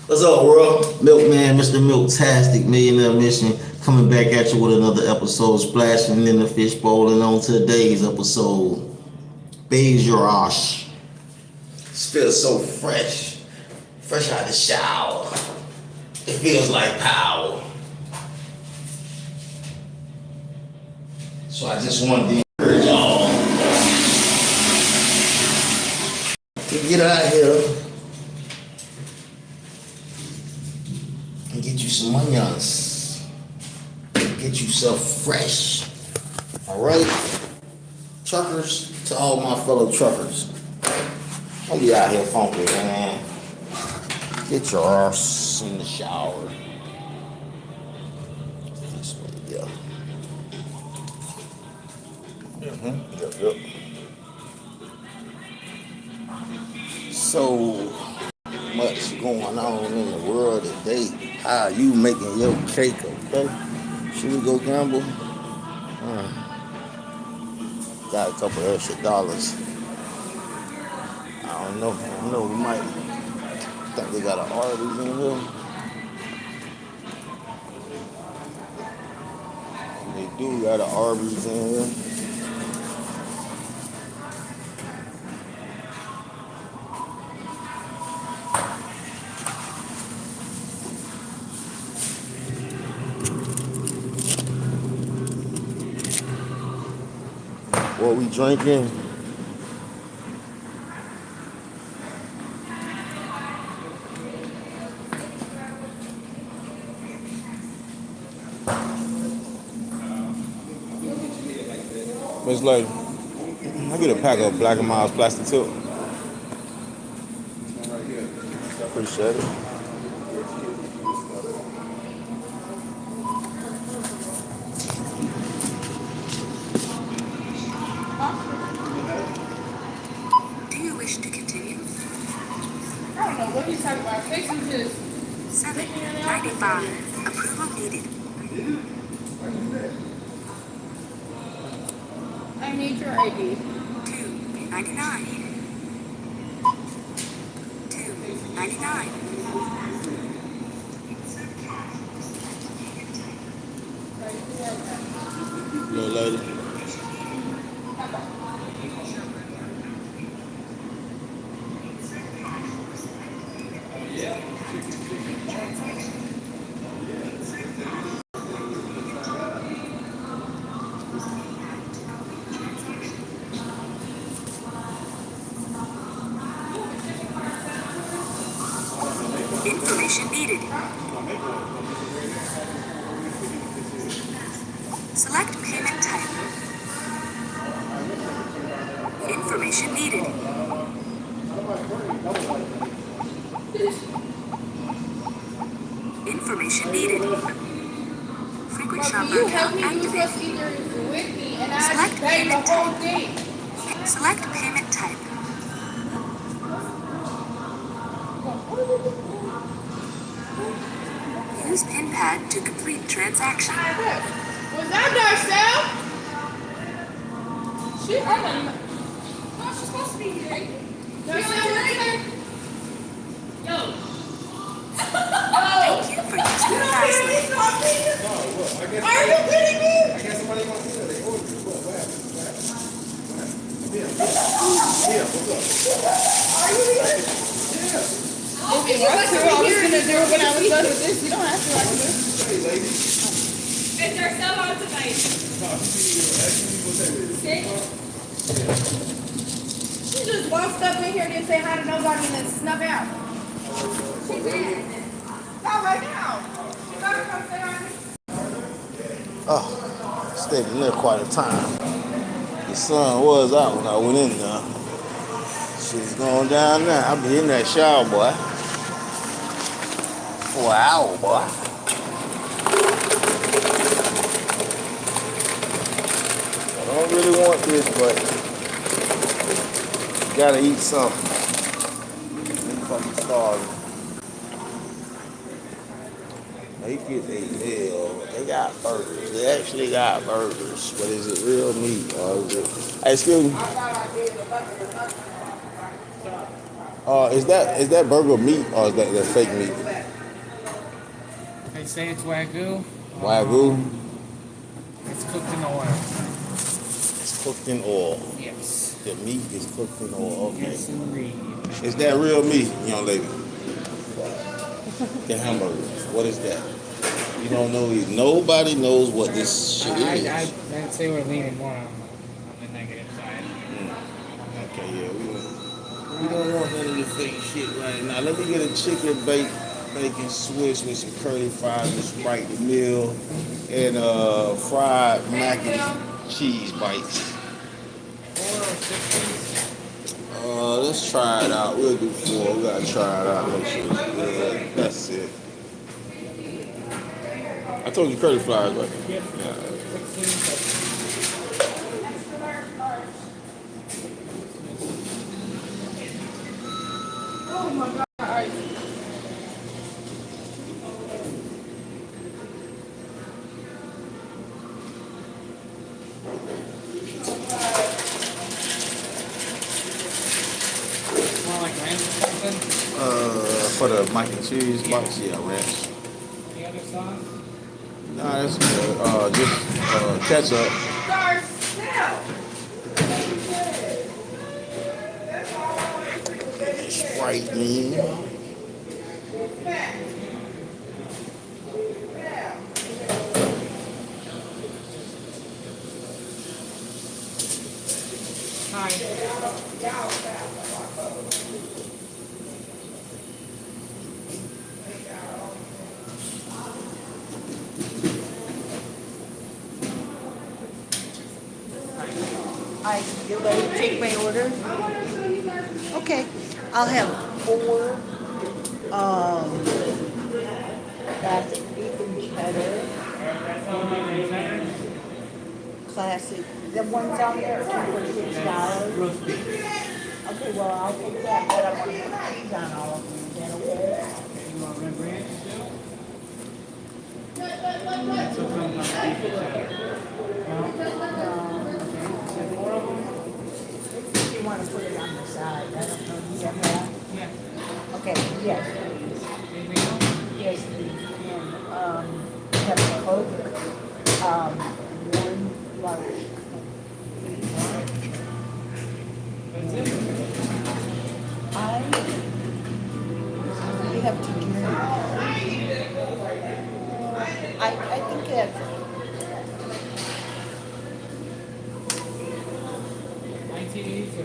What's up, world? Milkman, Mr. Milktastic, Millionaire Mission, coming back at you with another episode, splashing in the fishbowl. And on today's episode, Beige your ash. This feels so fresh. Fresh out the shower. It feels like power. So I just wanted to encourage y'all to get out here and get you some onions. Get yourself fresh. Alright? Truckers, to all my fellow truckers. Don't be out here funky, man. Get your ass in the shower. This way, yeah. Yep. So much going on in the world today. How you making your cake, okay? Should we go gamble? Got a couple extra dollars. I don't know. We might think they got an Arby's in here. They do got an Arby's in here. What we drinking? Miss Lady, I get a pack of Black and Miles plastic tip. Appreciate it. Do you wish to continue? I don't know what he's talking about. Fixing just 795. Approval needed. I need your ID. 299. 299. Little lady. Information needed. Select payment type. Information needed. Information needed. Frequent But shopper you help account me use activated. what's either with me and I Select just pay the payment whole type. thing. Select payment type. Use PIN pad to complete transaction. Was that Darcel? She, I don't know. No, she's supposed to be here. Darcel, where's her? Yo. Thank you for using the fast lane. Are you kidding me? I guess somebody wants to do that. They ordered it. What happened? Are you here? Okay, well, that's what I was gonna do when I was done with this. You don't have to like this. Hey, lady. Is Darcel on tonight? She just walked up in here, didn't say hi to nobody, and then snuck out. She did. Not right now. You gotta come say hi to me. Oh, stayed in there quite a time. The sun was out when I went in there. Shit's going down now. I'll be in that shower, boy. For an hour, boy. I don't really want this, but gotta eat something. I'm fucking starving. They get they got burgers. They actually got burgers. But is it real meat or is it? Hey, excuse me. Is that burger meat or is that fake meat? They say it's Wagyu. Wagyu. It's cooked in oil. It's cooked in oil. Yes. The meat is cooked in oil. Okay. Yes, indeed. Is that real meat, young lady? The hamburger. What is that? You don't know. Nobody knows what this shit is. I'd say we're leaning more on the negative side. Okay, yeah, we don't want none of the fake shit right now. Let me get a chicken bacon Swiss with some curly fries and Sprite the meal and fried mac and cheese bites. Let's try it out. We'll do 4. We gotta try it out. Make sure it's good. That's it. I told you curly fries, right? Yep. Yeah. 16. Oh my God. More like ranch or something. For the mac and cheese bites, yeah, ranch. Any other sauce? Nah, that's good. Just ketchup. Start now. Sprite, man. Hi. You ready to take my order? Okay, I'll have 4 classic beef and cheddar. Classic, the ones down there are $2 for $6. Okay, well, I'll take that, but I want to put cheese on all of them, is that okay? You want red ranch too? That's what's on the beef and cheddar. If you want to put it on the side, I don't know, do you have that? Yeah. Okay, yes, please. Anything else? Yes, please. And, have a Coke, 1 large. That's it. We have to drink. I think that's, 1982.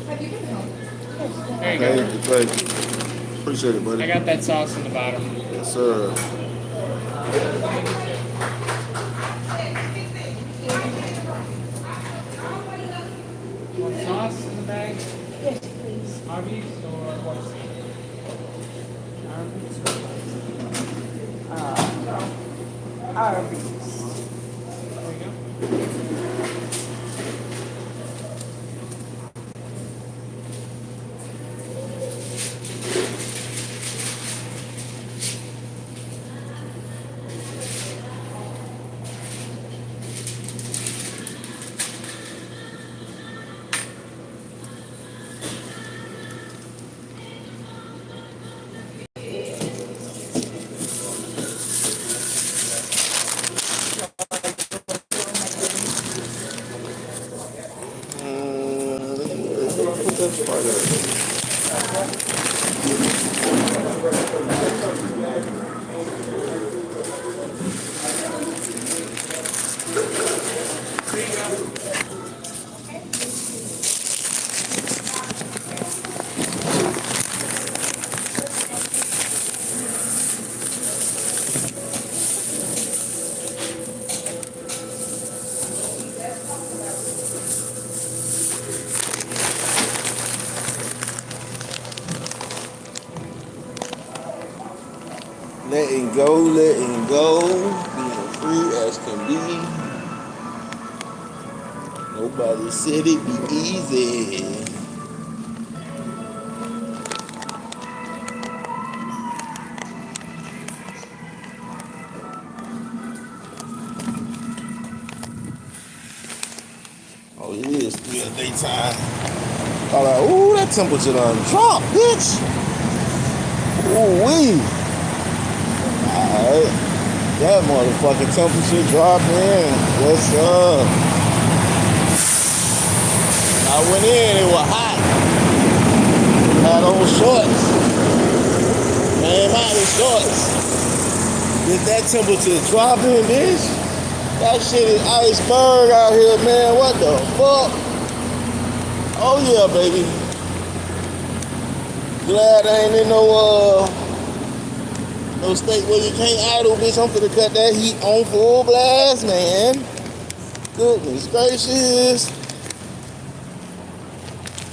Have you been home? There you Thank go. you, thank you. Appreciate it, buddy. I got that sauce in the bottom. Yes, sir. Want sauce in the bag? yes, please. Arby's or what's Arby's. There you go. Put that Sprite in. letting go, being free as can be. Nobody said it be easy. Oh, it is still daytime. I'm like, ooh, that temperature done dropped, bitch. Ooh wee. Alright. That motherfucking temperature dropping. What's up? I went in, it was hot. Had on shorts. Man, out in shorts. Is that temperature dropping, bitch? That shit is iceberg out here, man. What the fuck? Oh yeah, baby. Glad I ain't in no state where you can't idle, bitch. I'm finna cut that heat on full blast, man. Goodness gracious.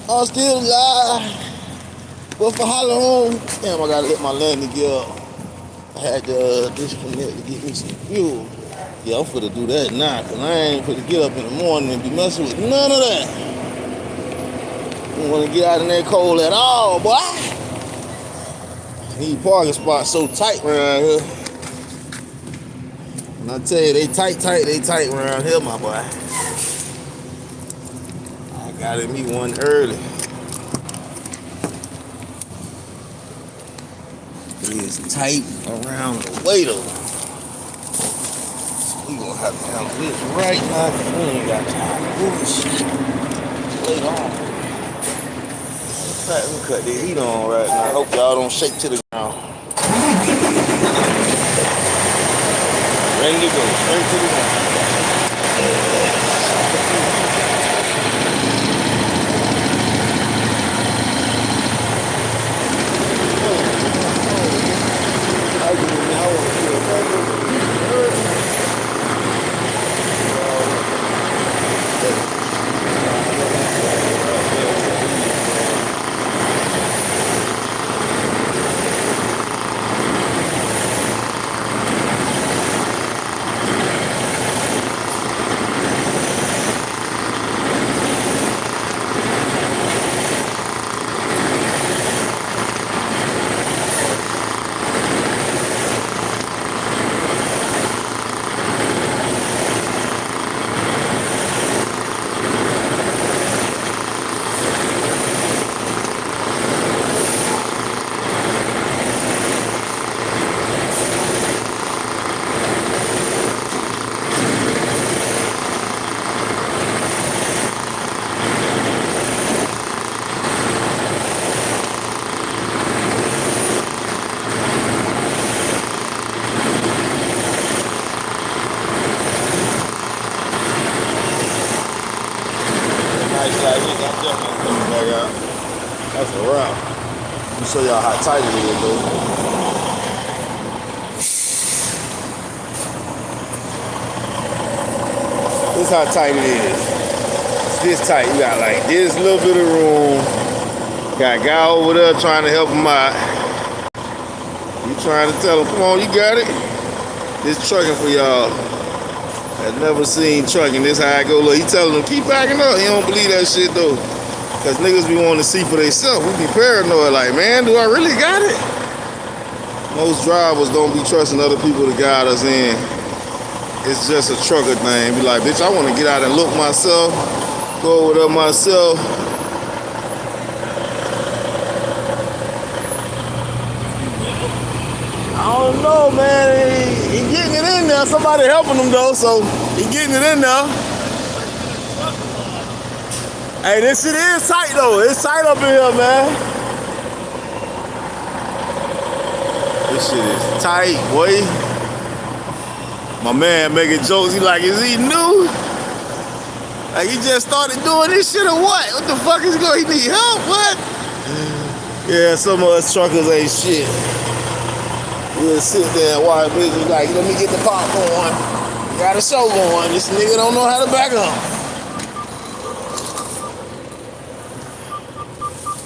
I'm still alive. But for how long? Damn, I gotta let my landing gear up. I had to disconnect to get me some fuel. Yeah, I'm finna do that now, cause I ain't finna get up in the morning and be messing with none of that. I don't wanna get out in that cold at all, boy. These parking spots so tight around here. And I tell you, they tight around here, my boy. I got me one early. It's tight around the way though. We gonna have to handle this right now, cause we ain't got time to bullshit. Later on. In fact, we cut the heat on right now. I hope y'all don't shake to the ground. Ready to go, straight to the ground. That's a wrap. Let me show y'all how tight it is, though. This is how tight it is. It's this tight. You got like this little bit of room. Got a guy over there trying to help him out. You trying to tell him, come on, you got it? This trucking for y'all. I've never seen trucking. This how I go. Look, he telling them, keep backing up. He don't believe that shit, though. Because niggas be wanting to see for themselves. We be paranoid, like, man, do I really got it? Most drivers don't be trusting other people to guide us in. It's just a trucker thing. Be like, bitch, I want to get out and look myself, go over there myself. I don't know, man. He getting it in there. Somebody helping him, though, so he getting it in there. Hey, this shit is tight though. It's tight up in here, man. This shit is tight, boy. My man making jokes. He like, is he new? Like he just started doing this shit or what? What the fuck is going? He need help? What? Yeah, some of us truckers ain't shit. We'll sit there and watch bitches like, let me get the popcorn. Got a show going. This nigga don't know how to back up.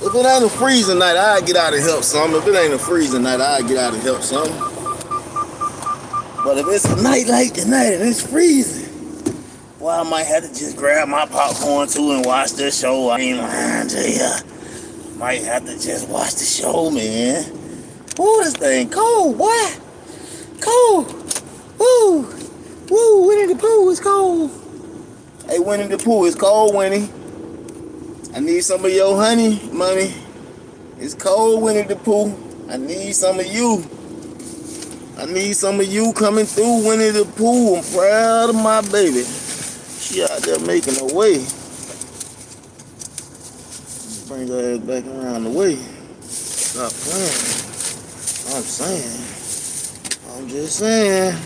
If it ain't a freezing night, I'd get out and help some. If it ain't a freezing night, I'd get out and help some. But if it's a night like tonight and it's freezing, well, I might have to just grab my popcorn too and watch the show. I ain't lying to ya. Might have to just watch the show, man. Ooh, this thing cold, boy. Cold. Woo. Woo, Winnie the Pooh is cold. Hey, Winnie the Pooh, it's cold, Winnie. I need some of your honey money. It's cold, Winnie the Pooh. I need some of you. I need some of you coming through, Winnie the Pooh. I'm proud of my baby. She out there making her way. Bring her ass back around the way. Stop playing. I'm saying. I'm just saying.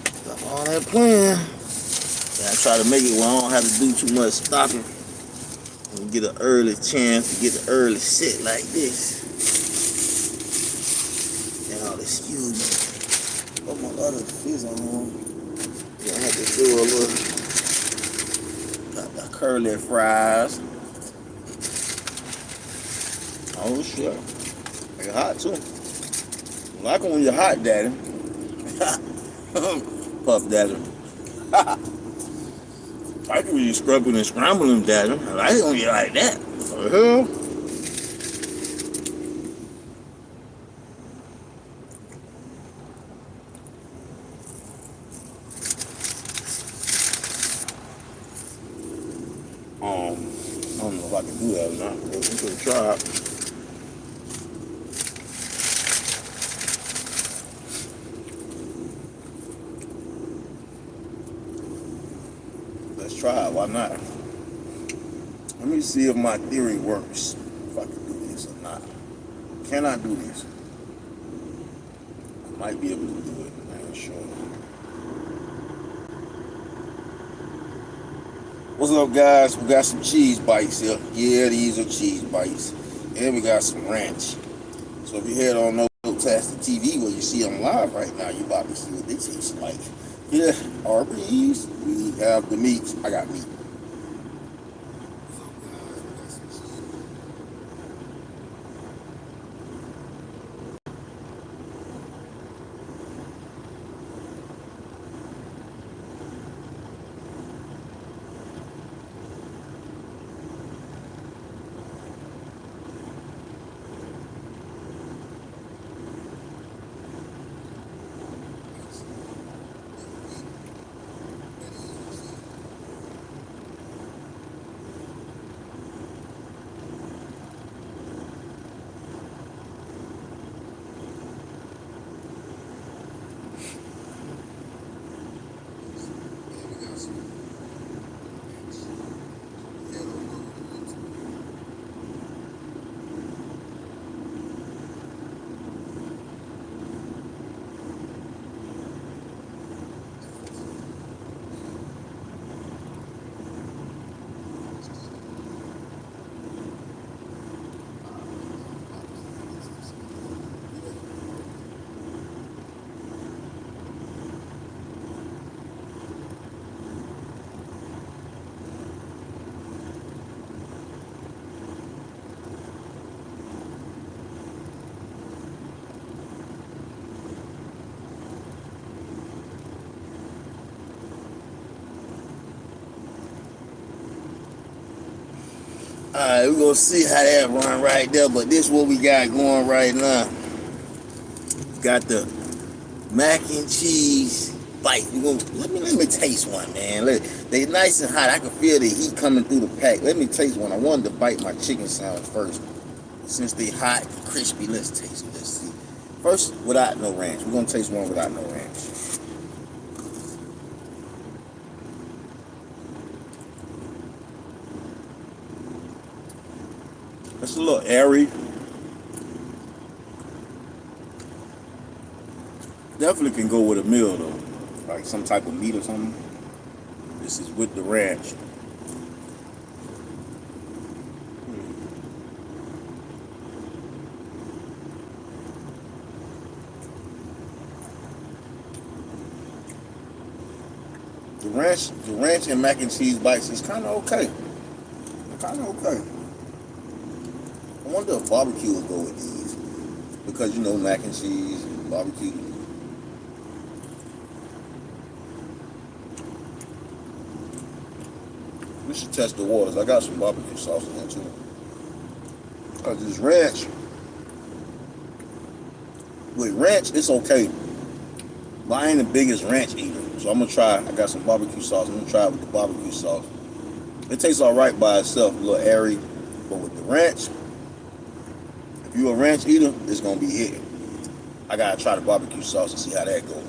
Stop all that playing. Yeah, I try to make it where I don't have to do too much stopping. And get an early chance to get an early sit like this. Y'all excuse me. Put my other fizz on. Yeah, I had to do a little. Got the curly fries. Oh shit. They hot too. Like them when you're hot, daddy. Puff daddy. I can be scrubbing and scrambling, daddy. I like it when you like that. What the hell? I don't know if I can do that or not. We could try it. Let's try it. Why not? Let me see if my theory works. If I can do this or not. Can I do this? I might be able to do it. I ain't sure. What's up, guys? We got some cheese bites here. Yeah, these are cheese bites. And we got some ranch. So if you head on Notastic TV where you see them live right now, you about to see what they taste like. Yeah, Arby's. We have the meats. I got meat. Alright, we're gonna see how that run right there, but this is what we got going right now. Got the mac and cheese bite. Let me taste one, man. They nice and hot. I can feel the heat coming through the pack. Let me taste one. I wanted to bite my chicken sandwich first. Since they hot and crispy, let's taste it. Let's see. First, without no ranch. We're gonna taste one without no ranch. It's a little airy. Definitely can go with a meal though, like some type of meat or something. This is with the ranch. The ranch and mac and cheese bites is kind of okay. I wonder if barbecue will go with these, because you know mac and cheese, barbecue. We should test the waters. I got some barbecue sauce in there too. This ranch, with ranch, it's okay. But I ain't the biggest ranch eater. So I'm gonna try. I got some barbecue sauce. I'm gonna try it with the barbecue sauce. It tastes all right by itself, a little airy. But with the ranch, if you're a ranch eater, it's gonna be hitting. I gotta try the barbecue sauce and see how that goes.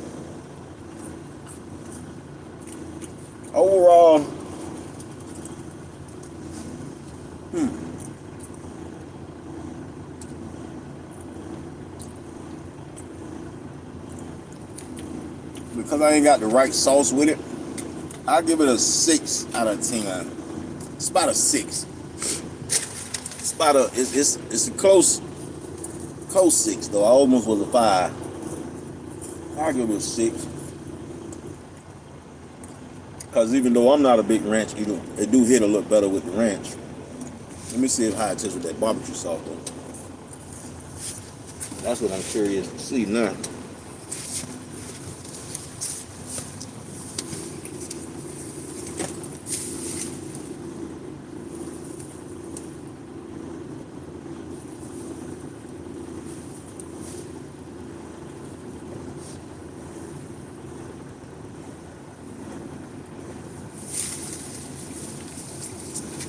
Overall, because I ain't got the right sauce with it, I'll give it a 6 out of 10. It's about a 6. It's about a it's a close 6 though. I almost was a 5. I'll give it a 6. Because even though I'm not a big ranch eater, it do hit a little better with the ranch. Let me see how it tastes with that barbecue sauce though. That's what I'm curious to see now.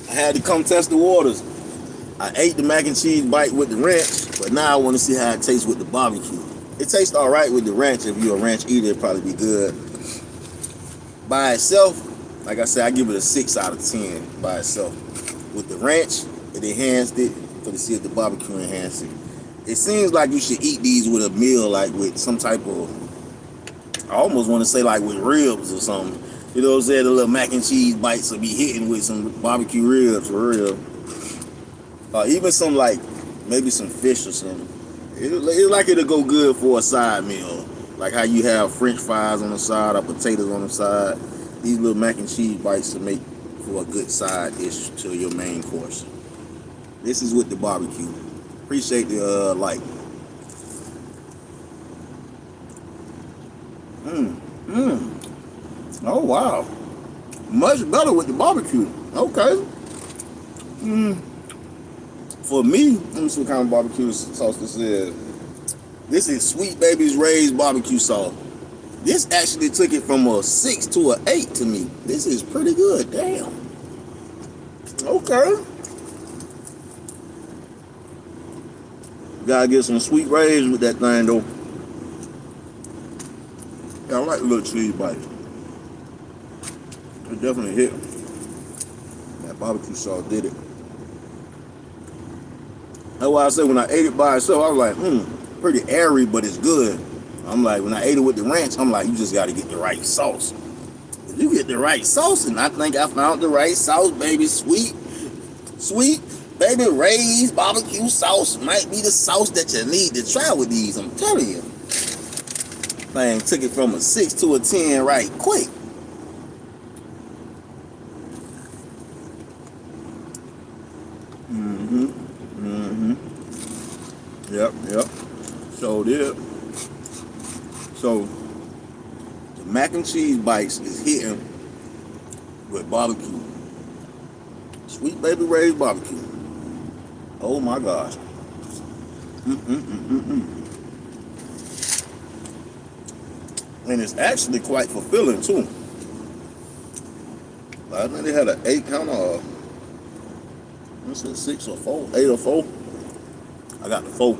I had to come test the waters. I ate the mac and cheese bite with the ranch, but now I want to see how it tastes with the barbecue. It tastes all right with the ranch. If you're a ranch eater, it'd probably be good. By itself, like I said, I give it a 6 out of 10 by itself. With the ranch, it enhanced it. For to see if the barbecue enhanced it. It seems like you should eat these with a meal, like with some type of, I almost want to say like with ribs or something. You know what I'm saying? The little mac and cheese bites will be hitting with some barbecue ribs for real. Even some like, maybe some fish or something. It's like it'll go good for a side meal. Like how you have french fries on the side or potatoes on the side. These little mac and cheese bites will make for a good side dish to your main course. This is with the barbecue. Appreciate the like. Oh wow, much better with the barbecue. Okay. For me, let me see what kind of barbecue sauce this is. This is Sweet Baby's Ray's barbecue sauce. This actually took it from a 6 to an 8 to me. This is pretty good. Damn. Okay. Gotta get some Sweet Ray's with that thing though. Yeah, I like the little cheese bites. It definitely hit. That barbecue sauce did it. That's why I said when I ate it by itself, I was like, pretty airy, but it's good. I'm like, when I ate it with the ranch, I'm like, you just got to get the right sauce. If you get the right sauce, and I think I found the right sauce, baby. Sweet Baby Ray's barbecue sauce might be the sauce that you need to try with these. I'm telling you. Man, took it from a 6 to a 10 right quick. Yep. So did. So the mac and cheese bites is hitting with barbecue. Sweet Baby Ray's barbecue. Oh my gosh. And it's actually quite fulfilling too. I think they had an 8 count of, what's it, 6 or 4? 8 or 4? I got the 4.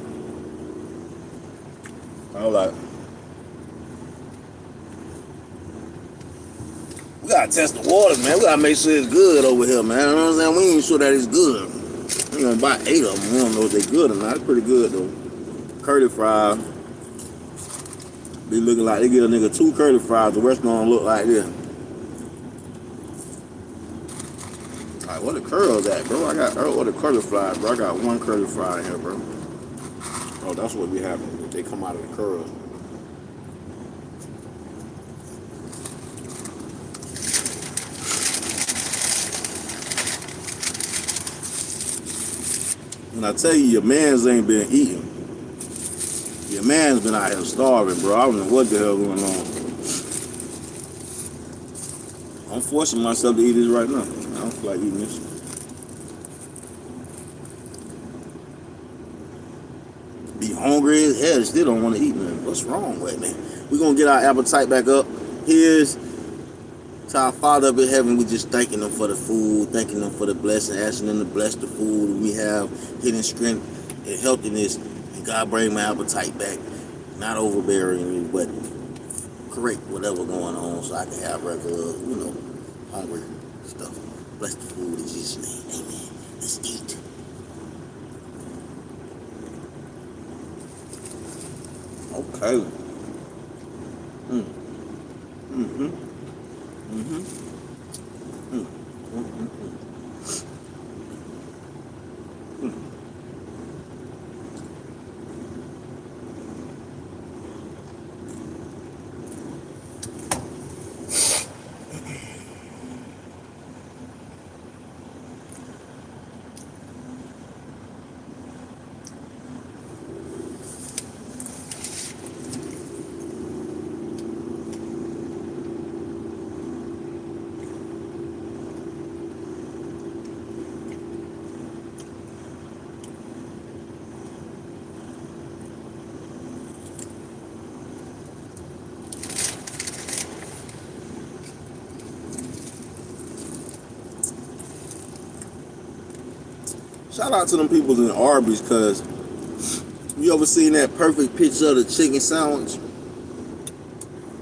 I was like, we gotta test the waters, man. We gotta make sure it's good over here, man. You know what I'm saying? We ain't sure that it's good. We gonna buy 8 of them. We don't know if they're good or not. It's pretty good though. Curly fries. Be looking like they get a nigga 2 curly fries. The rest don't look like this. Alright, where the curls at, bro? Where the curly fries, bro? I got 1 curly fry in here, bro. Oh, that's what be happening. They come out of the curls. When I tell you your mans ain't been eating, your man's been out here starving, bro. I don't know what the hell going on. I'm forcing myself to eat this right now. I don't feel like eating this. Be hungry as hell, still don't want to eat nothing. What's wrong with me? We're going to get our appetite back up. Here's to our Father up in heaven. We just thanking Him for the food, thanking Him for the blessing, asking Him to bless the food we have, hidden strength and healthiness. And God bring my appetite back. Not overbearing me, but correct whatever going on so I can have regular, hungry stuff. Bless the food in Jesus' name. Amen. Let's eat. Okay. Mm-hmm. Mm-hmm. Shout out to them people in Arby's, because you ever seen that perfect picture of the chicken sandwich?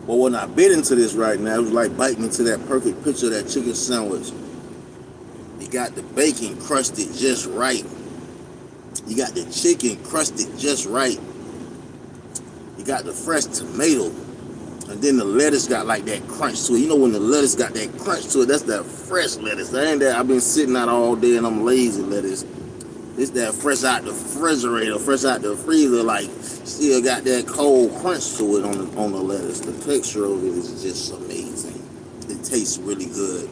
But when I bit into this right now, it was like biting into that perfect picture of that chicken sandwich. You got the bacon crusted just right. You got the chicken crusted just right. You got the fresh tomato. And then the lettuce got like that crunch to it. You know when the lettuce got that crunch to it, that's that fresh lettuce. That ain't that I've been sitting out all day and I'm lazy lettuce. It's that fresh out the refrigerator, fresh out the freezer, like still got that cold crunch to it on the lettuce. The texture of it is just amazing. It tastes really good.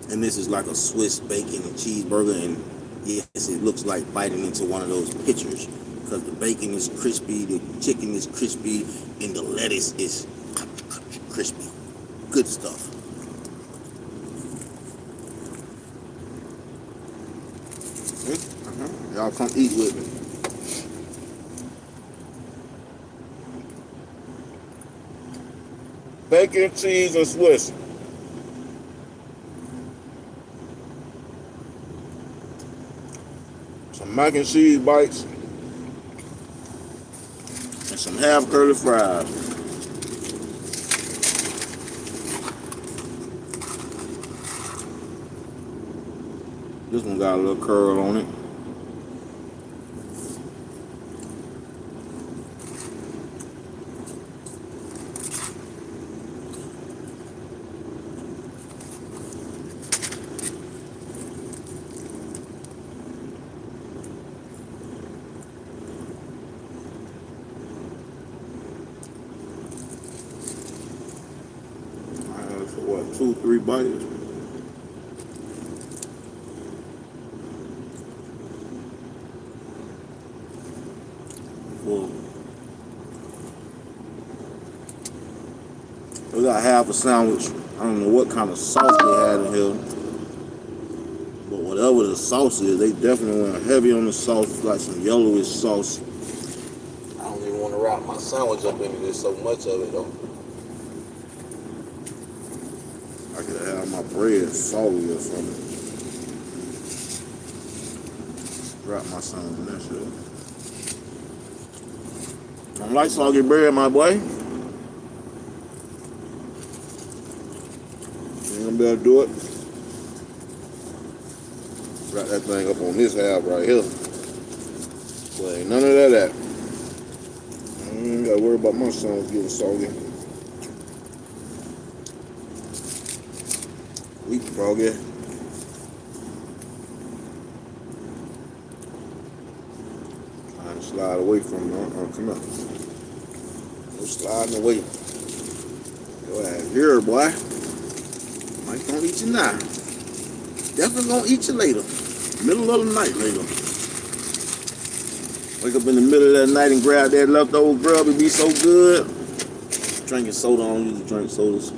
And this is like a Swiss bacon and cheeseburger, and yes, it looks like biting into one of those pictures because the bacon is crispy, the chicken is crispy, and the lettuce is crispy. Good stuff. Y'all come eat with me. Bacon, cheese, and Swiss. Some mac and cheese bites. And some half curly fries. This one got a little curl on it. What, 2-3 bites? Full. We got half a sandwich. I don't know what kind of sauce they had in here, but whatever the sauce is, they definitely went heavy on the sauce. It's like some yellowish sauce. I don't even want to wrap my sandwich up into this, so much of it though. I could have my bread salty or something. Wrap my sandwich in that shit. I don't like soggy bread, my boy. You ain't gonna be able to do it. Wrap that thing up on this half right here. Well, ain't none of that. I ain't gotta worry about my sandwich getting soggy. Weak froggy. Trying to slide away from me. Come on. No sliding away. Go ahead here, boy. Mike gonna eat you now. Definitely gonna eat you later. Middle of the night later. Wake up in the middle of the night and grab that leftover grub. It be so good. Drinking soda, I don't usually drink sodas.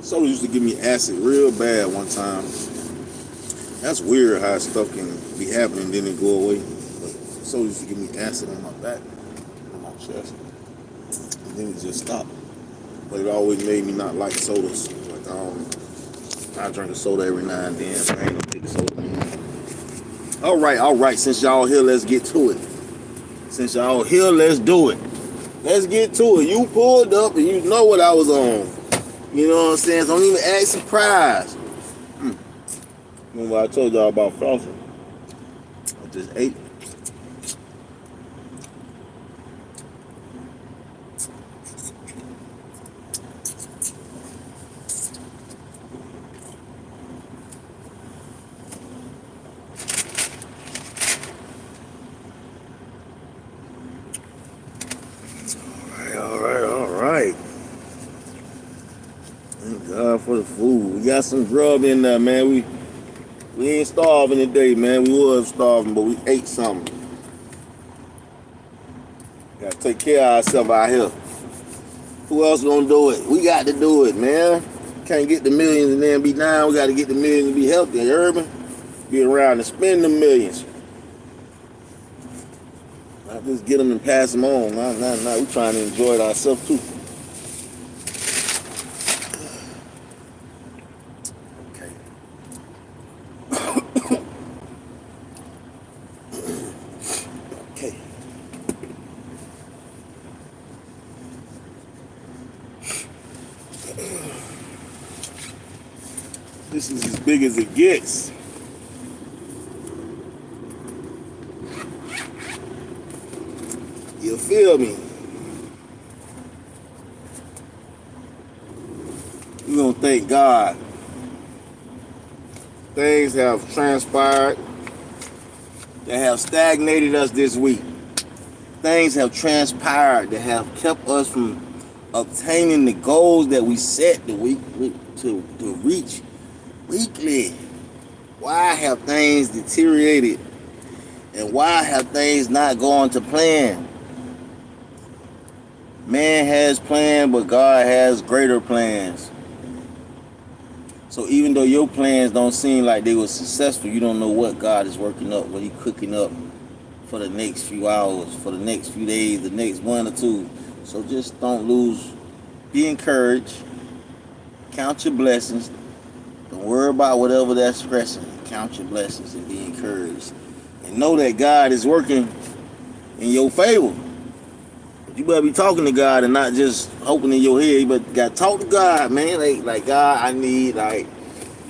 Soda used to give me acid real bad one time. That's weird how stuff can be happening, then it go away. But soda used to give me acid on my back, on my chest, and then it just stopped. But it always made me not like sodas. Like I drink a soda every now and then. I ain't no big soda man. All right. Since y'all here, let's get to it. Since y'all here, let's do it. Let's get to it. You pulled up and you know what I was on. You know what I'm saying? Don't even act surprised. Remember I told y'all about flossing? I just ate. All right. Thank God for the food. We got some grub in there, man. We ain't starving today, man. We was starving, but we ate something. Gotta take care of ourselves out here. Who else gonna do it? We got to do it, man. Can't get the millions and then be down. We gotta get the millions and be healthy. You heard me? Be around and spend the millions. Not just get them and pass them on. Nah. We trying to enjoy it ourselves too. Okay. This is as big as it gets. You feel me? We're gonna thank God. Things have transpired that have stagnated us this week. Things have transpired that have kept us from obtaining the goals that we set the week to reach weekly. Why have things deteriorated? And why have things not gone to plan? Man has plans, but God has greater plans. So even though your plans don't seem like they were successful, you don't know what God is working up, what He's cooking up for the next few hours, for the next few days, the next one or two. So just don't lose. Be encouraged. Count your blessings. Don't worry about whatever that's stressing. Count your blessings and be encouraged. And know that God is working in your favor. You better be talking to God and not just hoping in your head. You better got to talk to God, man. Like God, I need at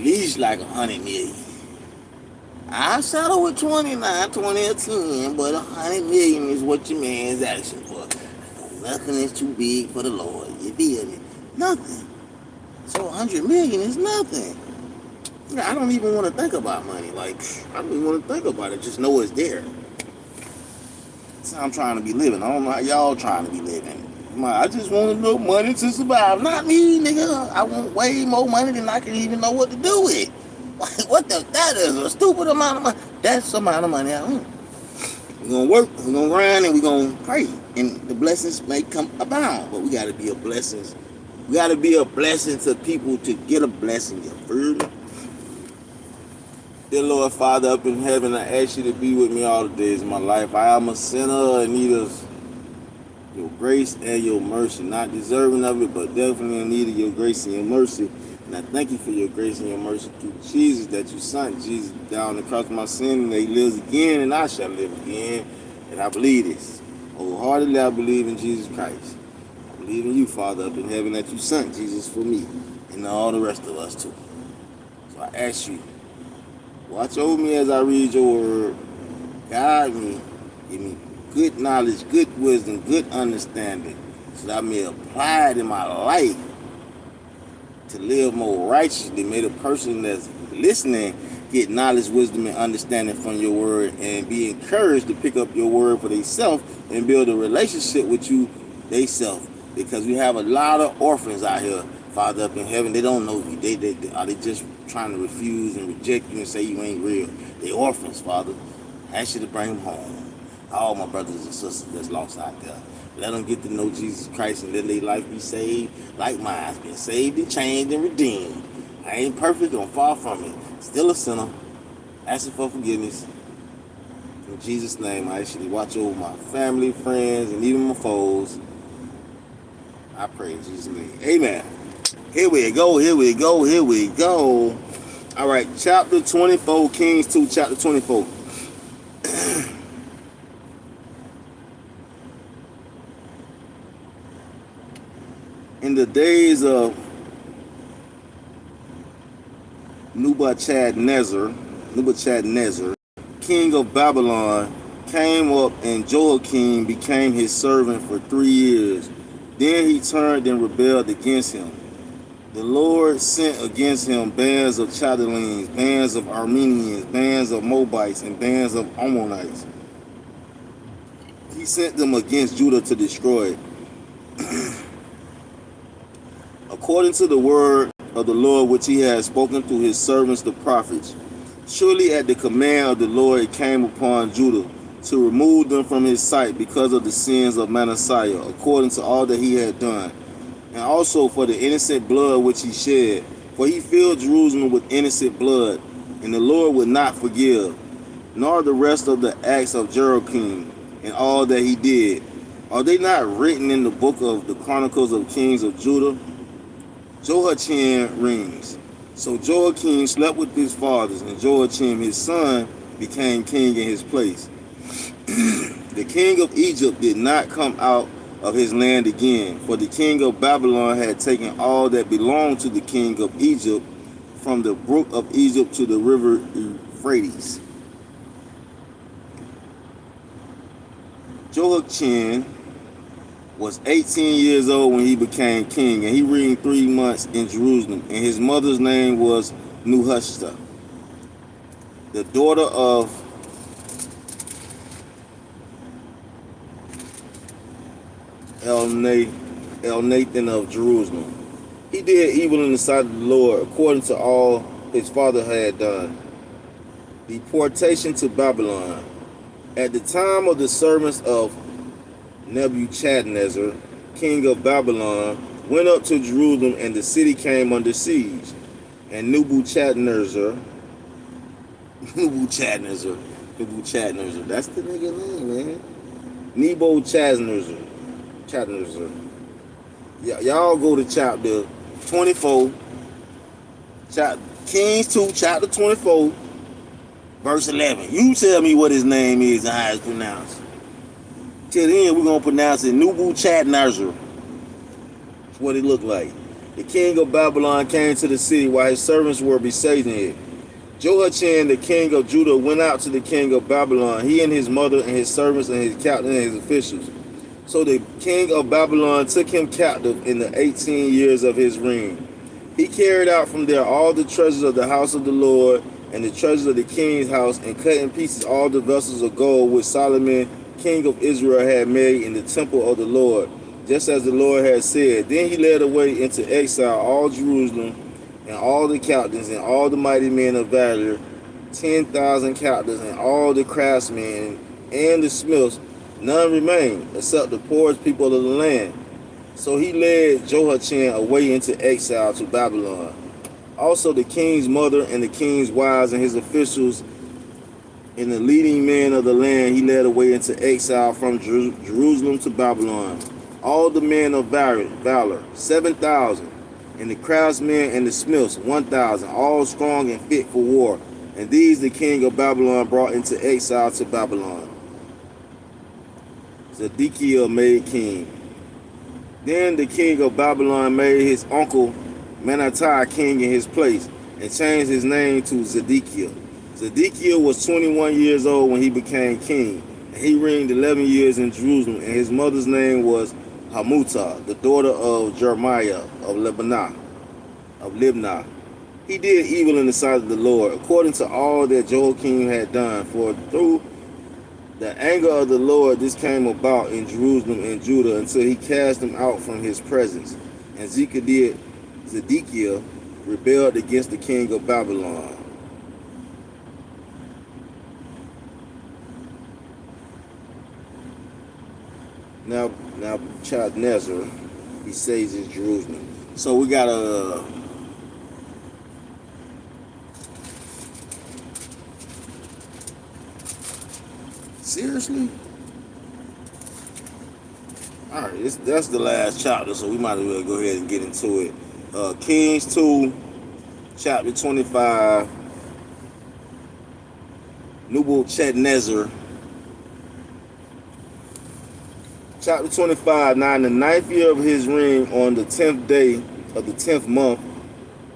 least like 100 million. I settle with 29, 20 or 10, but 100 million is what your man's asking for. Nothing is too big for the Lord. You feel me? Nothing. So 100 million is nothing. I don't even want to think about money. Like, I don't even want to think about it. Just know it's there. That's how I'm trying to be living. I don't know how y'all trying to be living. I just want enough money to survive. Not me, nigga. I want way more money than I can even know what to do with. That is a stupid amount of money. That's the amount of money I want. We're going to work, we're going to grind, and we're going to pray. And the blessings may come abound. But we got to be a blessing. We got to be a blessing to people to get a blessing. You feel me? Dear Lord, Father up in heaven, I ask you to be with me all the days of my life. I am a sinner in need of your grace and your mercy. Not deserving of it, but definitely in need of your grace and your mercy. And I thank you for your grace and your mercy through Jesus, that you sent Jesus down across my sin, and that he lives again, and I shall live again. And I believe this. Wholeheartedly, I believe in Jesus Christ. I believe in you, Father up in heaven, that you sent Jesus for me and all the rest of us too. So I ask you, watch over me as I read your word. Guide me. Give me good knowledge, good wisdom, good understanding, so that I may apply it in my life to live more righteously. May the person that's listening get knowledge, wisdom, and understanding from your word, and be encouraged to pick up your word for themselves and build a relationship with you themselves. Because we have a lot of orphans out here, Father up in heaven. They don't know you. They just trying to refuse and reject you and say you ain't real. They orphans, Father. I ask you to bring them home. All my brothers and sisters that's lost out there. Let them get to know Jesus Christ and let their life be saved like mine's been saved and changed and redeemed. I ain't perfect, I'm far from it. Still a sinner, asking for forgiveness. In Jesus' name, I actually watch over my family, friends, and even my foes. I pray in Jesus' name. Amen. Here we go, here we go, here we go. All right, chapter 24, Kings 2, chapter 24. In the days of Nebuchadnezzar, king of Babylon, came up, and Joachim became his servant for 3 years. Then he turned and rebelled against him. The Lord sent against him bands of Chaldeans, bands of Armenians, bands of Moabites, and bands of Ammonites. He sent them against Judah to destroy it. According to the word of the Lord which he had spoken through his servants the prophets. Surely at the command of the Lord it came upon Judah to remove them from his sight because of the sins of Manasseh, according to all that he had done, and also for the innocent blood which he shed. For he filled Jerusalem with innocent blood, and the Lord would not forgive, nor the rest of the acts of Jeroboam and all that he did. Are they not written in the book of the Chronicles of Kings of Judah? Joachim reigns. So Joachim slept with his fathers, and Joachim his son became king in his place. The king of Egypt did not come out of his land again, for the king of Babylon had taken all that belonged to the king of Egypt, from the brook of Egypt to the river Euphrates. Joachim was 18 years old when he became king, and he reigned 3 months in Jerusalem, and his mother's name was Nehushta, the daughter of Elnathan of Jerusalem. He did evil in the sight of the Lord, according to all his father had done. Deportation to Babylon. At the time of the servants of Nebuchadnezzar, king of Babylon, went up to Jerusalem, and the city came under siege. And Nebuchadnezzar, that's the nigga name, man. Nebuchadnezzar. Y'all go to chapter 24, Kings 2, chapter 24, verse 11. You tell me what his name is and how it's pronounced. Till then, we're going to pronounce it Nebuchadnezzar. That's what it looked like. The king of Babylon came to the city while his servants were besieging it. Joachim, the king of Judah, went out to the king of Babylon, he and his mother and his servants and his captain and his officials. So the king of Babylon took him captive in the 18 years of his reign. He carried out from there all the treasures of the house of the Lord and the treasures of the king's house, and cut in pieces all the vessels of gold which Solomon, king of Israel, had made in the temple of the Lord, just as the Lord had said. Then he led away into exile all Jerusalem, and all the captains, and all the mighty men of valor, 10,000 captains, and all the craftsmen, and the smiths. None remained, except the poorest people of the land. So he led Joachim away into exile to Babylon. Also the king's mother, and the king's wives, and his officials, and the leading men of the land, he led away into exile from Jerusalem to Babylon. All the men of valor, 7,000, and the craftsmen and the smiths, 1,000, all strong and fit for war. And these the king of Babylon brought into exile to Babylon. Zedekiah made king. Then the king of Babylon made his uncle Manasseh king in his place, and changed his name to Zedekiah. Zedekiah was 21 years old when he became king, and he reigned 11 years in Jerusalem, and his mother's name was Hamutah, the daughter of Jeremiah of Libnah. He did evil in the sight of the Lord, according to all that Joachim had done, for through the anger of the Lord this came about in Jerusalem and Judah, until he cast them out from his presence. And Zedekiah rebelled against the king of Babylon. Now Nebuchadnezzar besieges Jerusalem. So we got a seriously. All right, that's the last chapter, so we might as well go ahead and get into it. Kings 2, chapter 25. Nebuchadnezzar. Chapter 25. Now in the ninth year of his reign, on the 10th day of the 10th month,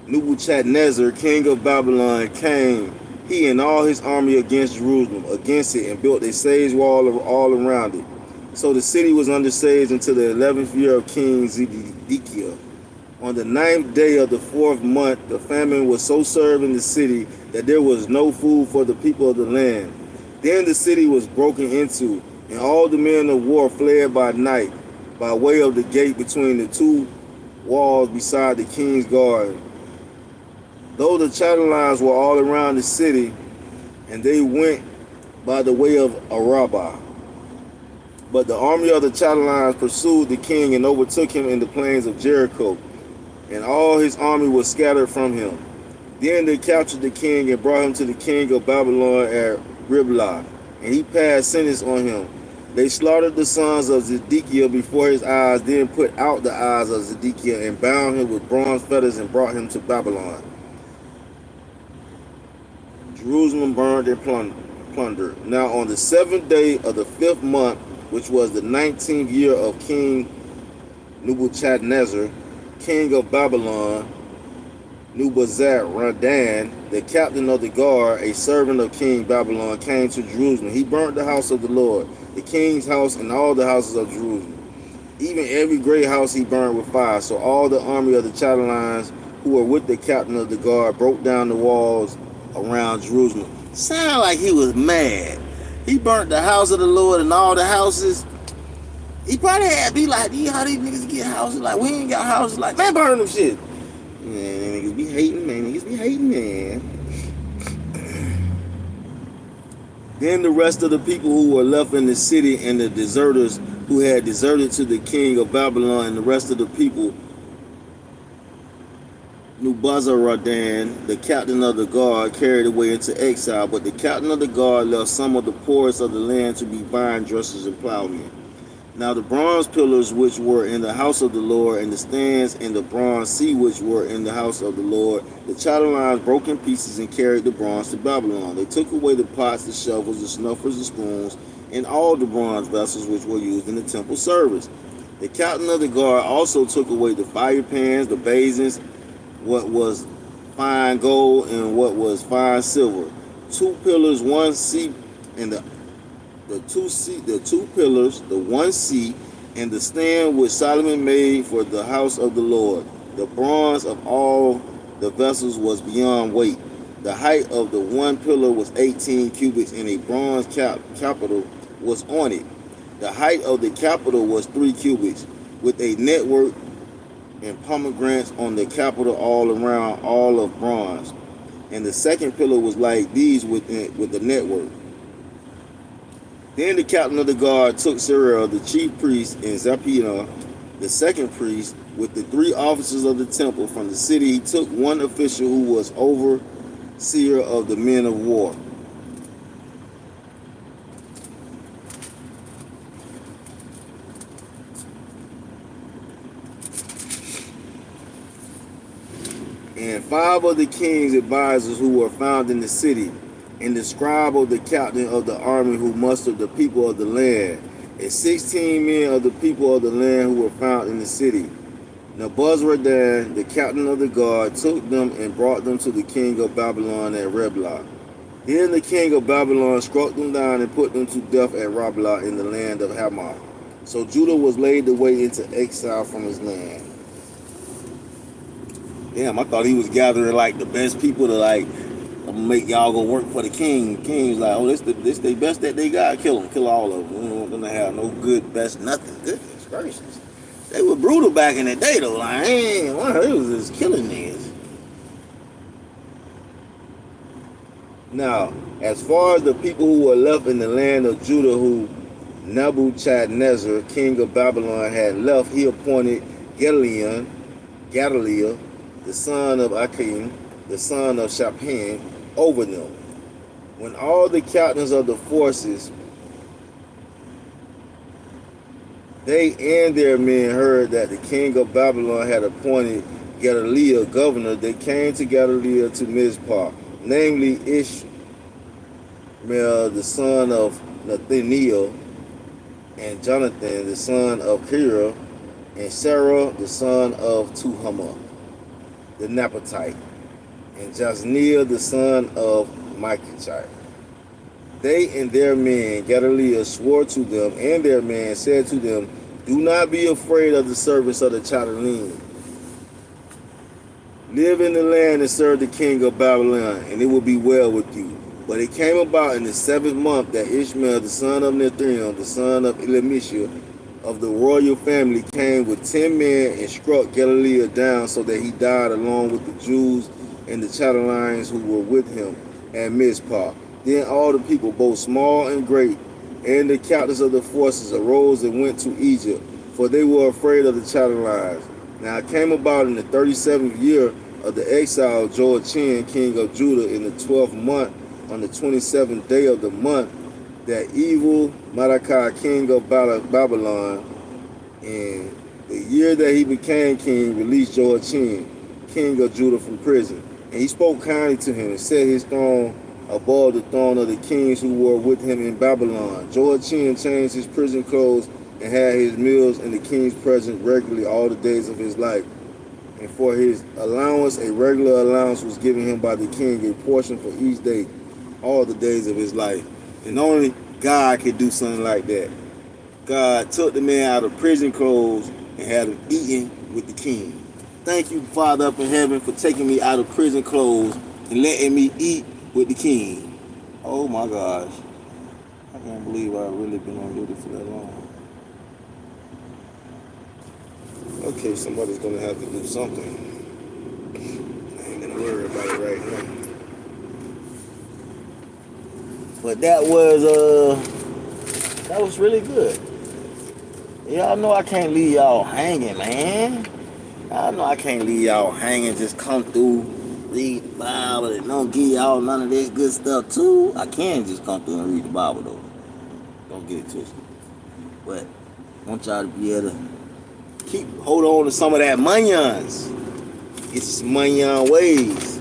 Nebuchadnezzar, king of Babylon, came, he and all his army, against Jerusalem, against it, and built a siege wall all around it. So the city was under siege until the 11th year of King Zedekiah. On the ninth day of the 4th month, the famine was so severe in the city that there was no food for the people of the land. Then the city was broken into, and all the men of war fled by night, by way of the gate between the two walls beside the king's garden. Though the chatelaines were all around the city, and they went by the way of Arabah. But the army of the chatelaines pursued the king and overtook him in the plains of Jericho, and all his army was scattered from him. Then they captured the king and brought him to the king of Babylon at Riblah, and he passed sentence on him. They slaughtered the sons of Zedekiah before his eyes, then put out the eyes of Zedekiah and bound him with bronze fetters and brought him to Babylon. Jerusalem burned and plundered. Now on the 7th day of the 5th month, which was the 19th year of King Nebuchadnezzar, king of Babylon, Nebuzaradan, the captain of the guard, a servant of King Babylon, came to Jerusalem. He burnt the house of the Lord, the king's house, and all the houses of Jerusalem. Even every great house he burned with fire. So all the army of the chatelaines who were with the captain of the guard broke down the walls around Jerusalem. Sound like he was mad. He burnt the house of the Lord and all the houses. He probably had to be like, you know how these niggas get houses? Like, we ain't got houses. Like, man, burn them shit. Man, niggas be hating, man. Niggas be hating, man. Then the rest of the people who were left in the city and the deserters who had deserted to the king of Babylon and the rest of the people, Nebuzaradan, the captain of the guard, carried away into exile. But the captain of the guard left some of the poorest of the land to be vine dressers and plowmen. Now the bronze pillars which were in the house of the Lord, and the stands and the bronze sea which were in the house of the Lord, the chatelaines broke in pieces and carried the bronze to Babylon. They took away the pots, the shovels, the snuffers, the spoons, and all the bronze vessels which were used in the temple service. The captain of the guard also took away the fire pans, the basins, what was fine gold and what was fine silver. 2 pillars, 1 seat, and the two pillars, the 1 seat, and the stand which Solomon made for the house of the Lord. The bronze of all the vessels was beyond weight. The height of the 1 pillar was 18 cubits, and a bronze capital was on it. The height of the capital was 3 cubits, with a network and pomegranates on the capital all around, all of bronze. And the second pillar was like these with the network. Then the captain of the guard took Sariel, the chief priest, and Zapiah, the second priest, with the 3 officers of the temple from the city. He took 1 official who was overseer of the men of war. And 5 of the king's advisors who were found in the city, and the scribe of the captain of the army who mustered the people of the land, and 16 men of the people of the land who were found in the city. Nebuzaradan, the captain of the guard, took them and brought them to the king of Babylon at Riblah. Then the king of Babylon struck them down and put them to death at Riblah in the land of Hamath. So Judah was laid away into exile from his land. Damn, I thought he was gathering like the best people to like make y'all go work for the king. The king's like, oh, this the best that they got. Kill them, kill all of them. We don't want them to have no good, best, nothing. Goodness gracious. They were brutal back in the day though. Like, man, it was just killing niggas. Now, as far as the people who were left in the land of Judah who Nebuchadnezzar, king of Babylon, had left, he appointed Gedaliah, the son of Achim, the son of Shaphan, over them. When all the captains of the forces, they and their men, heard that the king of Babylon had appointed Gedaliah governor, they came to Gedaliah to Mizpah, namely Ishmael, the son of Nathaniel, and Jonathan, the son of Kira, and Sarah, the son of Tuhama, the Napatite, and Jazniel, the son of Micachite. They and their men, Gedaliah, swore to them, and their men said to them, do not be afraid of the servants of the Chaldeans. Live in the land and serve the king of Babylon, and it will be well with you. But it came about in the 7th month that Ishmael, the son of Nathaniel, the son of Elisha, of the royal family, came with 10 men and struck Gedaliah down, so that he died along with the Jews and the Chaldeans who were with him at Mizpah. Then all the people, both small and great, and the captains of the forces arose and went to Egypt, for they were afraid of the Chaldeans. Now it came about in the 37th year of the exile of Joachim, king of Judah, in the 12th month, on the 27th day of the month, that evil Mordecai, king of Babylon, in the year that he became king, released Joachim, king of Judah, from prison. And he spoke kindly to him and set his throne above the throne of the kings who were with him in Babylon. Joachim changed his prison clothes and had his meals in the king's presence regularly all the days of his life. And for his allowance, a regular allowance was given him by the king, a portion for each day, all the days of his life. And only God could do something like that. God took the man out of prison clothes and had him eating with the king. Thank you, Father up in heaven, for taking me out of prison clothes and letting me eat with the king. Oh my gosh. I can't believe I've really been on duty for that long. Okay, somebody's gonna have to do something. I ain't gonna worry about it right now. But that was really good. Y'all know I can't leave y'all hanging, man. Y'all know I can't leave y'all hanging, just come through, read the Bible, and don't give y'all none of this good stuff too. I can just come through and read the Bible though. Don't get it twisted. But I want y'all to be able to hold on to some of that manyans. Get some manyan ways.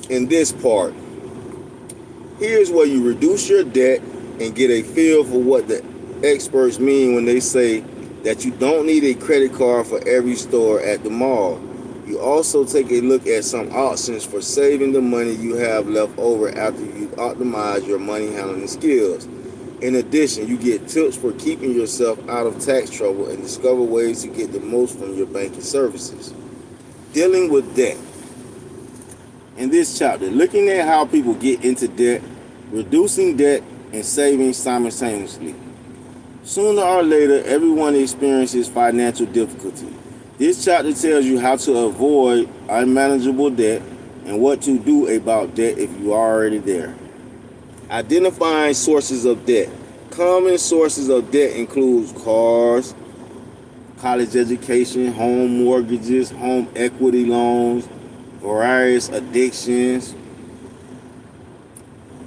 In this part, here's where you reduce your debt and get a feel for what the experts mean when they say that you don't need a credit card for every store at the mall. You also take a look at some options for saving the money you have left over after you optimize your money handling skills. In addition, you get tips for keeping yourself out of tax trouble and discover ways to get the most from your banking services. Dealing with debt. In this chapter, looking at how people get into debt, reducing debt, and saving simultaneously. Sooner or later, everyone experiences financial difficulty. This chapter tells you how to avoid unmanageable debt and what to do about debt if you are already there. Identifying sources of debt. Common sources of debt include cars, college education, home mortgages, home equity loans, various addictions,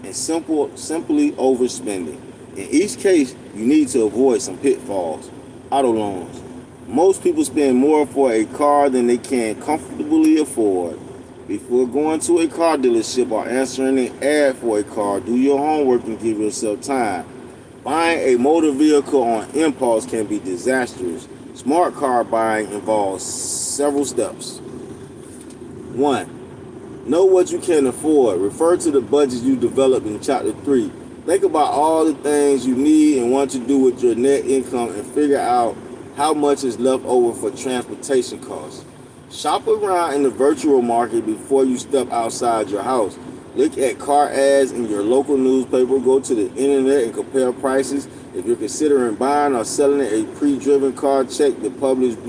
and simply overspending. In each case, you need to avoid some pitfalls. Auto loans. Most people spend more for a car than they can comfortably afford. Before going to a car dealership or answering an ad for a car, do your homework and give yourself time. Buying a motor vehicle on impulse can be disastrous. Smart car buying involves several steps. 1. Know what you can afford. Refer to the budget you developed in Chapter 3. Think about all the things you need and want to do with your net income and figure out how much is left over for transportation costs. Shop around in the virtual market before you step outside your house. Look at car ads in your local newspaper. Go to the internet and compare prices. If you're considering buying or selling a pre-driven car, check the published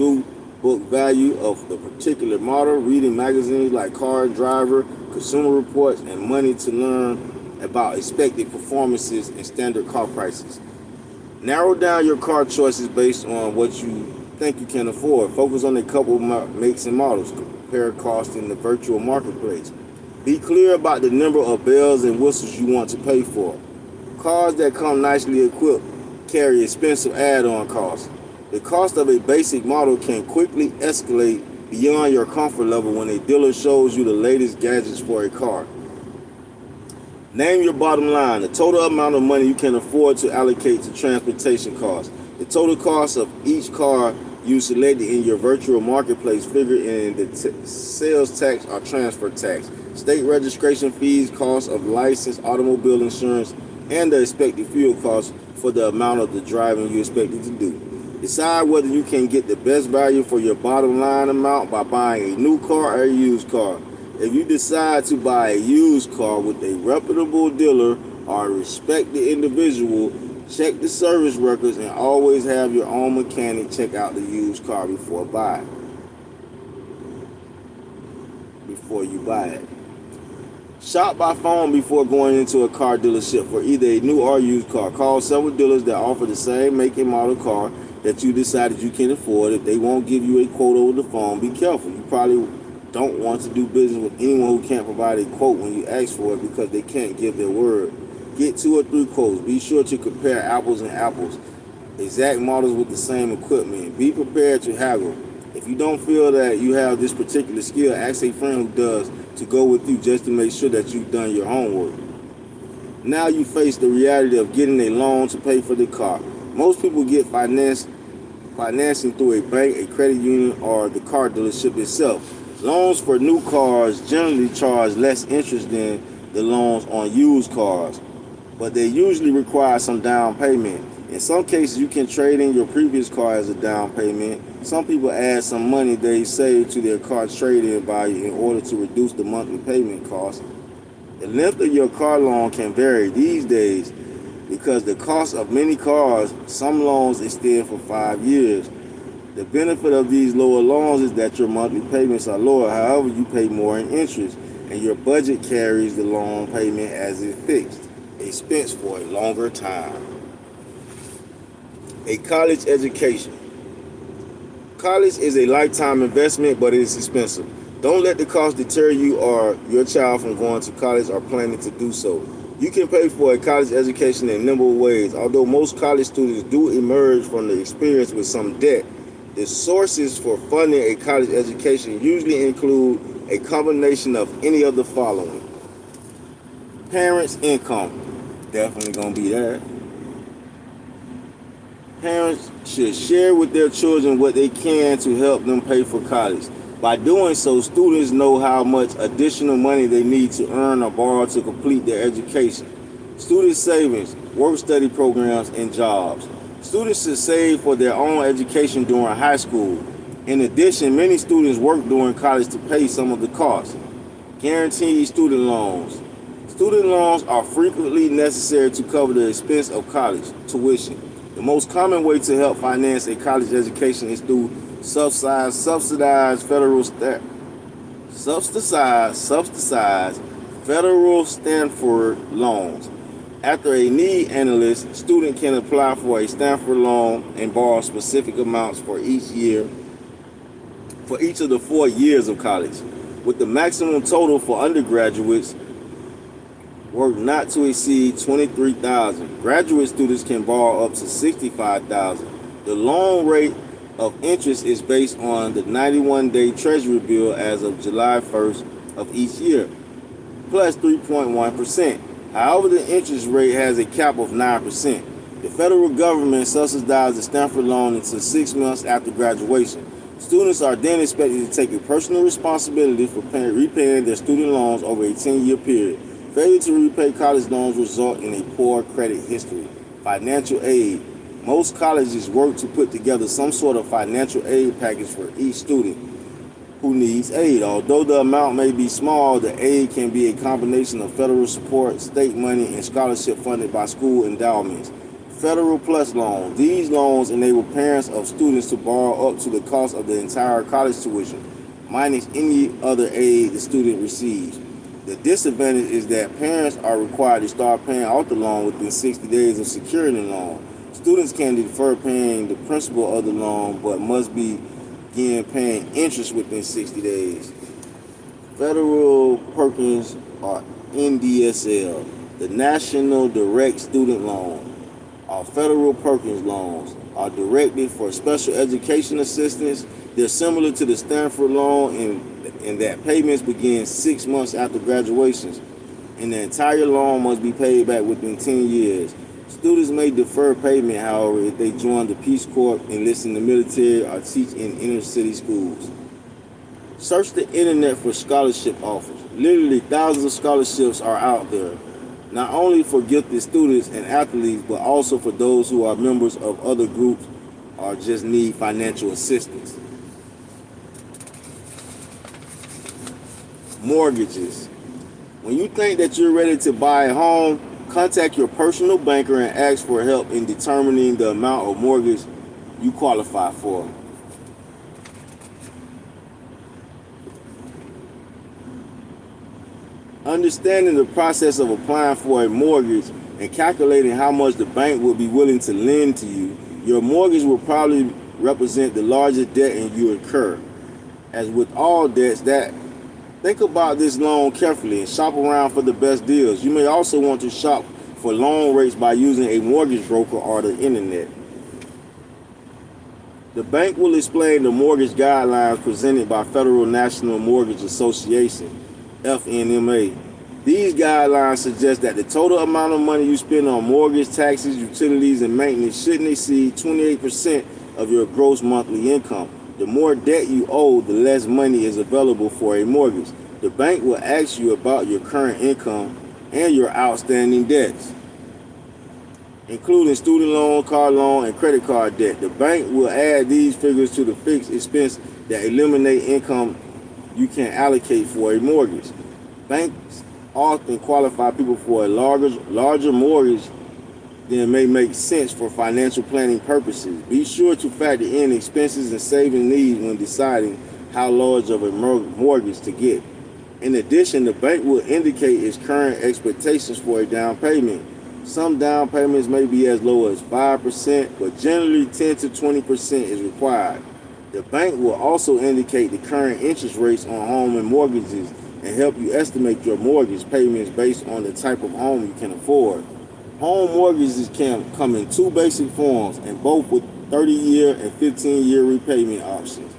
book value of the particular model, reading magazines like Car and Driver, Consumer Reports, and Money to learn about expected performances and standard car prices. Narrow down your car choices based on what you think you can afford. Focus on a couple makes and models. Compare costs in the virtual marketplace. Be clear about the number of bells and whistles you want to pay for. Cars that come nicely equipped carry expensive add-on costs. The cost of a basic model can quickly escalate beyond your comfort level when a dealer shows you the latest gadgets for a car. Name your bottom line, the total amount of money you can afford to allocate to transportation costs. The total cost of each car you selected in your virtual marketplace figure in the sales tax or transfer tax, state registration fees, cost of license, automobile insurance, and the expected fuel costs for the amount of the driving you expected to do. Decide whether you can get the best value for your bottom line amount by buying a new car or a used car. If you decide to buy a used car with a reputable dealer or a respected individual, check the service records and always have your own mechanic check out the used car before you buy it. Shop by phone before going into a car dealership for either a new or used car. Call several dealers that offer the same make and model car that you decided you can afford. If they won't give you a quote over the phone, be careful. You probably don't want to do business with anyone who can't provide a quote when you ask for it because they can't give their word. Get 2 or 3 quotes. Be sure to compare apples and apples, exact models with the same equipment. Be prepared to haggle. If you don't feel that you have this particular skill, ask a friend who does to go with you just to make sure that you've done your homework. Now you face the reality of getting a loan to pay for the car. Most people get financing through a bank, a credit union, or the car dealership itself. Loans for new cars generally charge less interest than the loans on used cars, but they usually require some down payment. In some cases, you can trade in your previous car as a down payment. Some people add some money they save to their car trade-in value in order to reduce the monthly payment cost. The length of your car loan can vary these days because the cost of many cars, some loans extend for 5 years. The benefit of these lower loans is that your monthly payments are lower. However, you pay more in interest, and your budget carries the loan payment as a fixed expense for a longer time. A college education. College is a lifetime investment, but it is expensive. Don't let the cost deter you or your child from going to college or planning to do so. You can pay for a college education in a number of ways. Although most college students do emerge from the experience with some debt, the sources for funding a college education usually include a combination of any of the following. Parents' income, definitely gonna be that. Parents should share with their children what they can to help them pay for college. By doing so, students know how much additional money they need to earn or borrow to complete their education. Student savings, work-study programs, and jobs. Students should save for their own education during high school. In addition, many students work during college to pay some of the costs. Guaranteed student loans. Student loans are frequently necessary to cover the expense of college tuition. The most common way to help finance a college education is through subsidized federal Stanford loans. After a need analyst, student can apply for a Stanford loan and borrow specific amounts for each of the 4 years of college, with the maximum total for undergraduates worth not to exceed $23,000. Graduate students can borrow up to $65,000. The loan rate of interest is based on the 91-day Treasury bill as of July 1st of each year, plus 3.1%. However, the interest rate has a cap of 9%. The federal government subsidizes the Stanford loan until 6 months after graduation. Students are then expected to take a personal responsibility for repaying their student loans over a 10-year period. Failure to repay college loans result in a poor credit history. Financial aid. Most colleges work to put together some sort of financial aid package for each student who needs aid. Although the amount may be small, the aid can be a combination of federal support, state money, and scholarship funded by school endowments. Federal Plus loans. These loans enable parents of students to borrow up to the cost of the entire college tuition, minus any other aid the student receives. The disadvantage is that parents are required to start paying off the loan within 60 days of securing the loan. Students can defer paying the principal of the loan, but must begin paying interest within 60 days. Federal Perkins or NDSL, the National Direct Student Loan. Our federal Perkins loans are directed for special education assistance. They're similar to the Stanford loan in that payments begin 6 months after graduation, and the entire loan must be paid back within 10 years. Students may defer payment, however, if they join the Peace Corps, enlist in the military, or teach in inner city schools. Search the internet for scholarship offers. Literally thousands of scholarships are out there, not only for gifted students and athletes, but also for those who are members of other groups or just need financial assistance. Mortgages. When you think that you're ready to buy a home, contact your personal banker and ask for help in determining the amount of mortgage you qualify for. Understanding the process of applying for a mortgage and calculating how much the bank will be willing to lend to you, your mortgage will probably represent the largest debt you incur. As with all debts, think about this loan carefully and shop around for the best deals. You may also want to shop for loan rates by using a mortgage broker or the internet. The bank will explain the mortgage guidelines presented by Federal National Mortgage Association, FNMA. These guidelines suggest that the total amount of money you spend on mortgage, taxes, utilities, and maintenance shouldn't exceed 28% of your gross monthly income. The more debt you owe, the less money is available for a mortgage. The bank will ask you about your current income and your outstanding debts, including student loan, car loan, and credit card debt. The bank will add these figures to the fixed expense that eliminate income you can allocate for a mortgage. Banks often qualify people for a larger mortgage than may make sense for financial planning purposes. Be sure to factor in expenses and saving needs when deciding how large of a mortgage to get. In addition, the bank will indicate its current expectations for a down payment. Some down payments may be as low as 5%, but generally 10 to 20% is required. The bank will also indicate the current interest rates on home and mortgages and help you estimate your mortgage payments based on the type of home you can afford. Home mortgages can come in two basic forms, and both with 30-year and 15-year repayment options.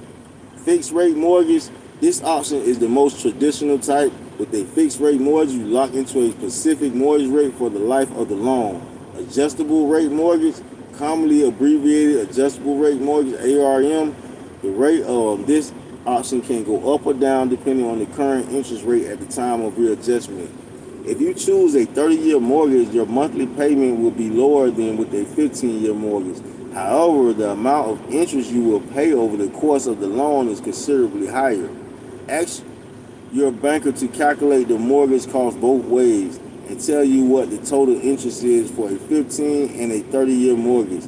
Fixed rate mortgage, this option is the most traditional type. With a fixed rate mortgage, you lock into a specific mortgage rate for the life of the loan. Adjustable rate mortgage, commonly abbreviated adjustable rate mortgage, ARM, the rate of this option can go up or down depending on the current interest rate at the time of readjustment. If you choose a 30-year mortgage, your monthly payment will be lower than with a 15-year mortgage. However, the amount of interest you will pay over the course of the loan is considerably higher. Ask your banker to calculate the mortgage cost both ways and tell you what the total interest is for a 15 and a 30-year mortgage.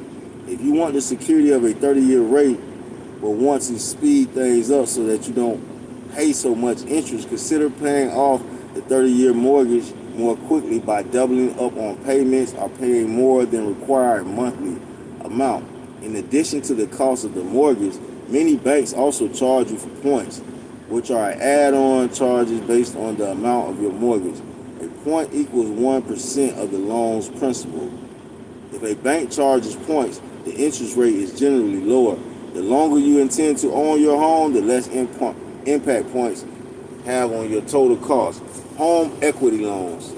If you want the security of a 30-year rate but want to speed things up so that you don't pay so much interest, consider paying off the 30-year mortgage more quickly by doubling up on payments or paying more than required monthly amount. In addition to the cost of the mortgage, many banks also charge you for points, which are add-on charges based on the amount of your mortgage. A point equals 1% of the loan's principal. If a bank charges points, the interest rate is generally lower. The longer you intend to own your home, the less impact points have on your total cost. Home equity loans.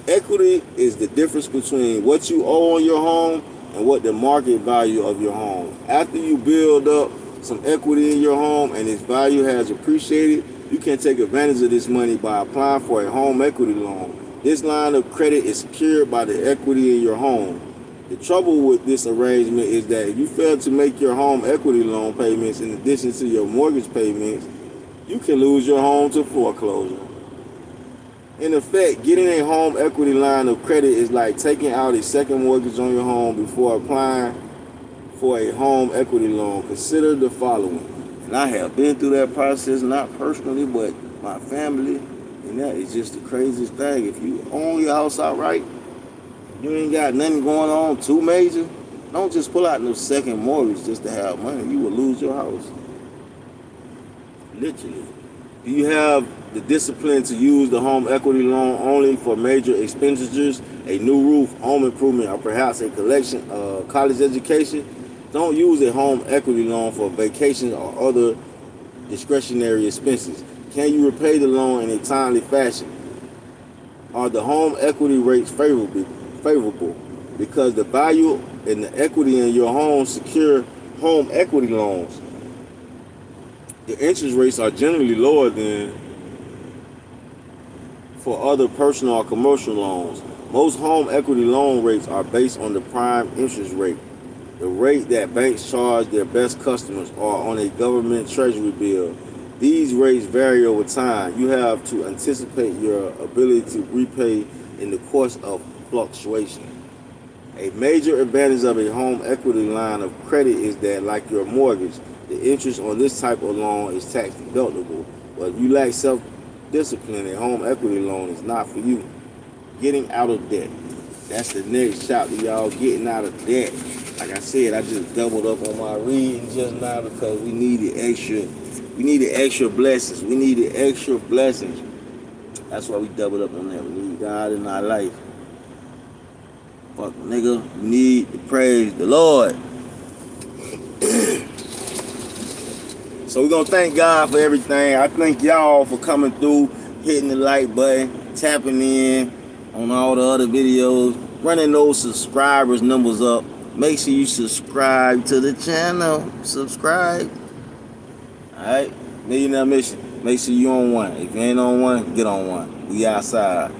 Equity is the difference between what you owe on your home and what the market value of your home. After you build up some equity in your home and its value has appreciated, you can take advantage of this money by applying for a home equity loan. This line of credit is secured by the equity in your home. The trouble with this arrangement is that if you fail to make your home equity loan payments in addition to your mortgage payments, you can lose your home to foreclosure. In effect, getting a home equity line of credit is like taking out a second mortgage on your home before applying for a home equity loan. Consider the following. And I have been through that process, not personally, but my family. And that is just the craziest thing. If you own your house outright, you ain't got nothing going on too major, don't just pull out no second mortgage just to have money. You will lose your house. Literally. Do you have the discipline to use the home equity loan only for major expenditures, a new roof, home improvement, or perhaps a college education? Don't use a home equity loan for vacations or other discretionary expenses. Can you repay the loan in a timely fashion? Are the home equity rates favorable? Because the value and the equity in your home secure home equity loans. The interest rates are generally lower than for other personal or commercial loans. Most home equity loan rates are based on the prime interest rate, the rate that banks charge their best customers, or on a government treasury bill. These rates vary over time. You have to anticipate your ability to repay in the course of fluctuation. A major advantage of a home equity line of credit is that, like your mortgage, the interest on this type of loan is tax deductible. But if you lack self-discipline, a home equity loan is not for you. Getting out of debt. That's the next chapter, y'all. Getting out of debt. Like I said, I just doubled up on my reading just now because we needed extra blessings. We needed extra blessings. That's why we doubled up on that. We need God in our life. Fuck, nigga, we need to praise the Lord. So we're going to thank God for everything. I thank y'all for coming through, hitting the like button, tapping in on all the other videos, running those subscribers numbers up. Make sure you subscribe to the channel. Subscribe. Alright? Millionaire Mission. Make sure you on one. If you ain't on one, get on one. We outside.